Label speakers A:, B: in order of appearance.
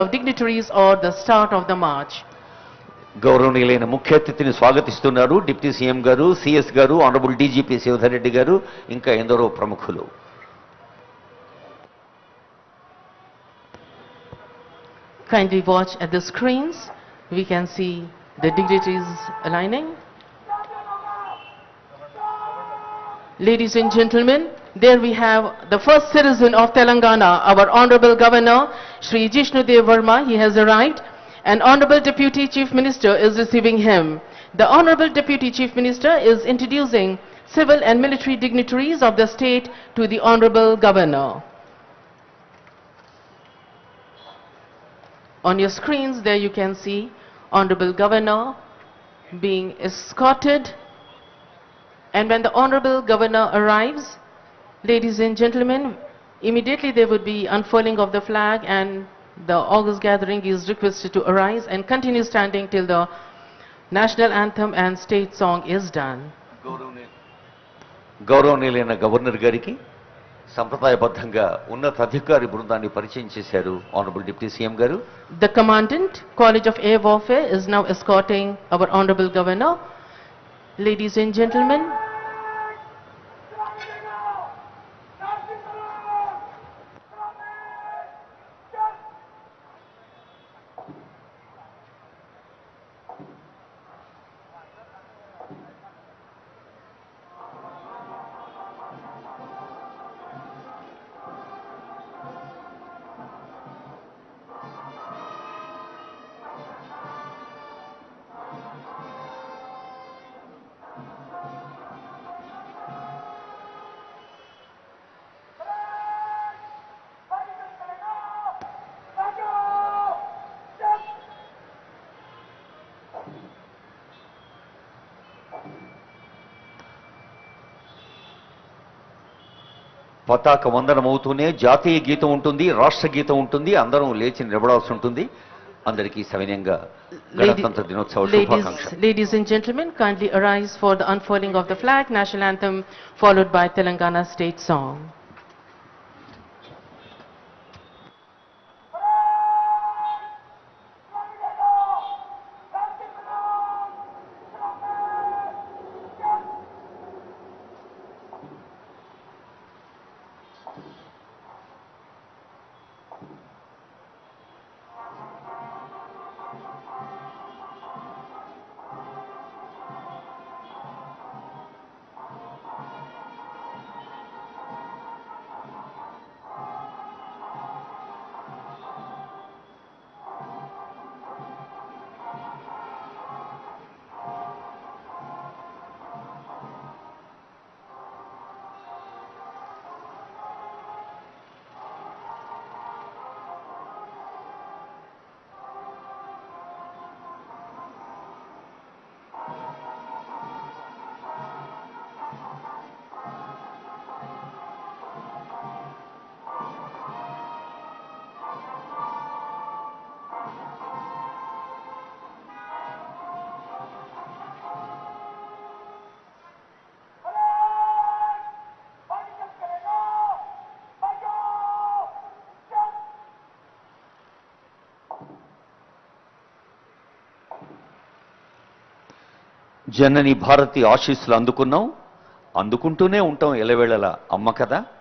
A: of dignitaries or the start of the march.
B: గౌరవనీయులైన ముఖ్య అతిథిని స్వాగతిస్తున్నారు deputy CM గారు, CS గారు, ఆనరబుల్ డీజీపీ శివధర్ రెడ్డి గారు, ఇంకా ఎందరో ప్రముఖులు.
A: Kindly watch at the screens. We can see the dignitaries aligning. Ladies and gentlemen, there we have the first citizen of Telangana, our Honorable Governor, Shri Jishnudev Verma. He has arrived, and Honorable Deputy Chief Minister is receiving him. The Honorable Deputy Chief Minister is introducing civil and military dignitaries of the state to the Honorable Governor. On your screens, there you can see Honorable Governor being escorted. And when the Honorable Governor arrives, ladies and gentlemen, immediately there would be unfurling of the flag, and the august gathering is requested to arise and continue standing till the national anthem and state song is done.
B: గౌరవనీయులైన governor గారికి సంప్రదాయబద్ధంగా ఉన్నత అధికారి బృందాన్ని పరిచయం చేశారు honourable deputy CM గారు.
A: The Commandant, College of Air Warfare, is now escorting our Honorable Governor. Ladies and gentlemen,
B: పతాక వందనం అవుతూనే జాతీయ గీతం ఉంటుంది, రాష్ట్ర గీతం ఉంటుంది, అందరం లేచి నిలబడాల్సి ఉంటుంది. అందరికీ సవినయంగా గణతంత్ర దినోత్సవ శుభాకాంక్షలు.
A: Ladies and gentlemen, kindly arise for the unfurling of the flag, national anthem followed by Telangana state song.
B: జనని భారతి ఆశీస్సులు అందుకున్నాం, అందుకుంటూనే ఉంటాం ఎలవేళలా. అమ్మ కదా.